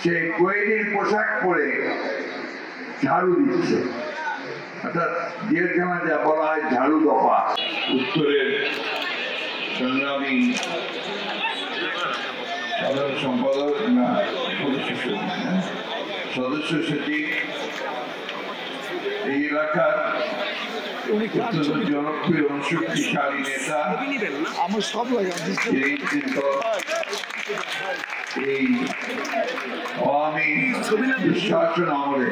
সে কোয়েলির পোশাক পরে ঝাড়ু দিচ্ছে, অর্থাৎ জেলখানা যা বলা হয় ঝাড়ু দফা। উত্তরের সংগ্রামী সাধারণ সম্পাদক না সদস্য সচিব, এই এলাকার অত্যন্ত জনপ্রিয় শক্তিশালী নেতা, এই আওয়ামী শাসন আমলে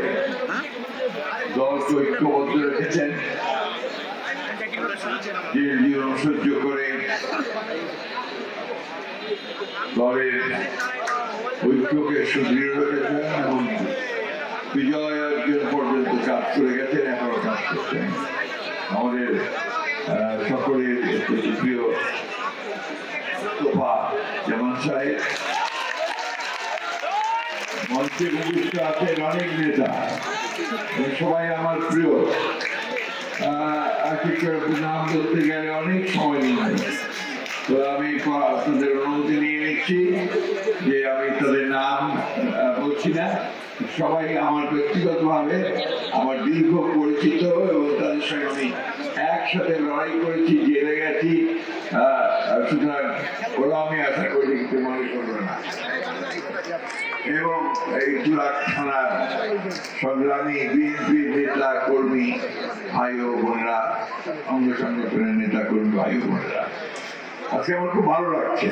দলকে ঐক্যবদ্ধ রেখেছেন, জেল জীবন সহ্য করে দলের ঐক্যকে সুদৃঢ় রেখেছেন এবং বিজয় অর্জন পর্যন্ত কাজ করে গেছেন, এখনো কাজ করছেন। আমাদের সকলের প্রিয় তোফা জামান সাহেব, মঞ্চে উপস্থিত আছেন অনেক নেতা, সবাই আমার প্রিয়। নাম বলতে গেলে অনেক সময় নিয়ে, তো আমি আপনাদের অনুমতি নিয়ে নিচ্ছি যে আমি তাদের নাম বলছি না। সবাই আমার ব্যক্তিগতভাবে আমার দীর্ঘ পরিচিত এবং তাদের সঙ্গে আমি একসাথে লড়াই করেছি, জেলে গেছি, সুতরাং ওরা আমি আশা করি কিছু মনে করবে না। এবং এই তুরাগ থানার সংগ্রামী বিএনপির নেতা কর্মী ভাই ও বোনেরা, অঙ্গ সংগঠনের নেতা কর্মী ভাই ও বোনেরা, আজকে আমার খুব ভালো লাগছে।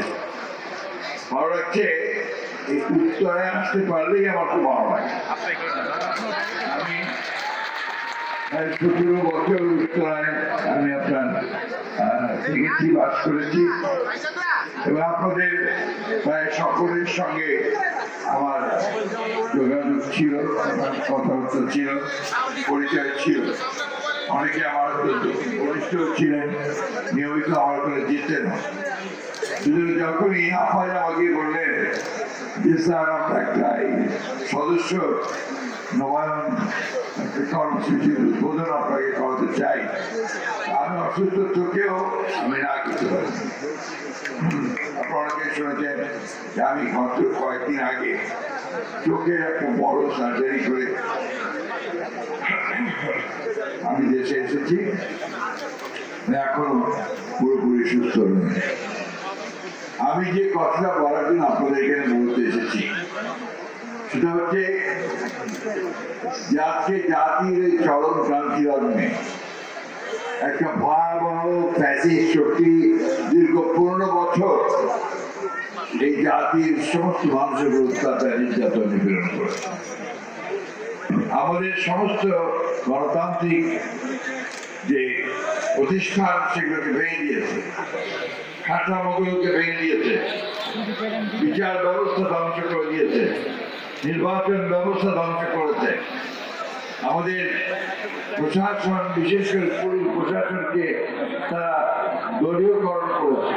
এই উত্তরে আসতে পারলেই আমার খুব ভালো লাগে। আমি 17 বছর উত্তরায় আমি আপনার থেকেছি, বাস করেছি এবং আপনাদের প্রায় সকলের সঙ্গে আমার যোগাযোগ ছিল, কথাবার্তা ছিল, পরিচয় ছিল। অনেকে আমার ঘনিষ্ঠ ছিলেন, নিয়মিত আমার করে যেতেন। যখনই আপায় আমাকে বললেন যে স্যার আমরা একটা সদস্য নবায়ন কর্মসূচির উদ্বোধন আপনাকে করাতে চাই, আমি অসুস্থ চোখেও আমি না করতে পারি। আপনারা অনেকে শুনেছেন যে আমি মাত্র কয়েকদিন আগে চোখের একটা বড় সার্জারি করে আমি দেশে এসেছি, এখনো পুরোপুরি সুস্থ নই। আমি যে কথাটা বলার জন্য আপনাদের এখানে বলতে এসেছি সেটা হচ্ছে যে আজকে জাতির এই চরম ক্রান্তি লগ্নে একটা ভয়াবহ ফ্যাসিস্ট শক্তি দীর্ঘ 15 বছর এই জাতির সমস্ত মানুষের অত্যাচার নির্যাতন নিপীড়ন করেছে। আমাদের সমস্ত গণতান্ত্রিক যে প্রতিষ্ঠান সেগুলোকে ভেঙে দিয়েছে, কাঠামোগুলোকে ভেঙে দিয়েছে, বিচার ব্যবস্থা ধ্বংস করে দিয়েছে, নির্বাচন ব্যবস্থা ধ্বংস করেছে। আমাদের প্রশাসন, বিশেষ করে পুলিশ প্রশাসনকে তারা দলীয়করণ করেছে,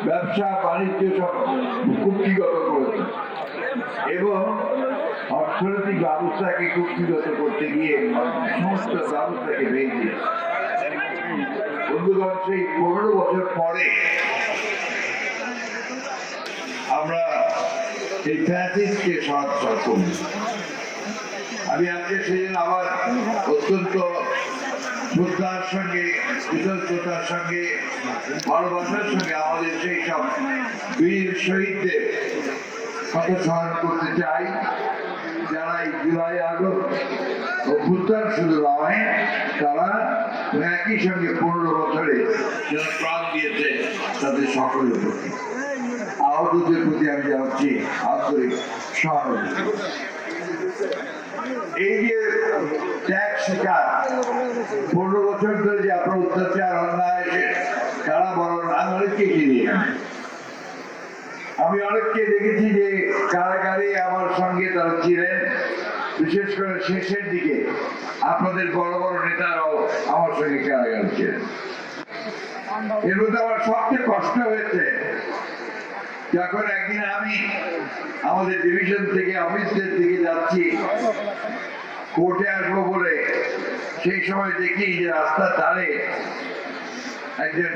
ব্যবসা বাণিজ্য সব কুক্ষিগত করেছে এবং অর্থনৈতিক ব্যবস্থাকে কুক্ষিগত করতে গিয়ে সমস্ত ব্যবস্থাকে ভেঙে দিয়েছে। বন্ধুগণ, সেই 15 বছর পরে আমরা এই ফ্যাসিস্টকে সহায়তা করি। আমি আজকে সেদিন আবার অত্যন্ত শ্রদ্ধার সঙ্গে, কৃতজ্ঞতার সঙ্গে, ভালোবাসার সঙ্গে আমাদের সেই সব বীর শহীদদের কথা স্মরণ করতে চাই, যারা এই জুলাই আগস্ট অভ্যুত্থান শুধু নয়, তারা একই সঙ্গে 15 বছরে যারা প্রাণ দিয়েছে তাদের সকলের প্রতি, আহতদের প্রতি আমি জানাচ্ছি আন্তরিক সহানুভূতি। এই যে ত্যাগ শিকার 15 বছর ধরে যে আপনার অত্যাচার, অন্যায়, কারা বরণ, আমি অনেককে চিনি। আমি অনেককে দেখেছি যে কারাগারে আমার সঙ্গে তারা ছিলেন, বিশেষ করে শেষের দিকে আপনাদের বড় বড় নেতারাও আমার সঙ্গে কারাগারে ছিলেন। এর মধ্যে আমার সবচেয়ে কষ্ট হয়েছে যখন একদিন আমি আমাদের ডিভিশন থেকে অফিসের দিকে যাচ্ছি কোর্টে আসবো বলে, সেই সময় দেখি যে রাস্তার ধারে একজন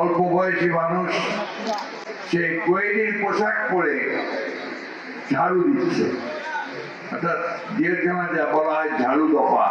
অল্প বয়সী মানুষ, সে কোয়েলির পোশাক পরে ঝাড়ু দিচ্ছে, অর্থাৎ জেলখানা যা বলা হয় ঝাড়ু দফা।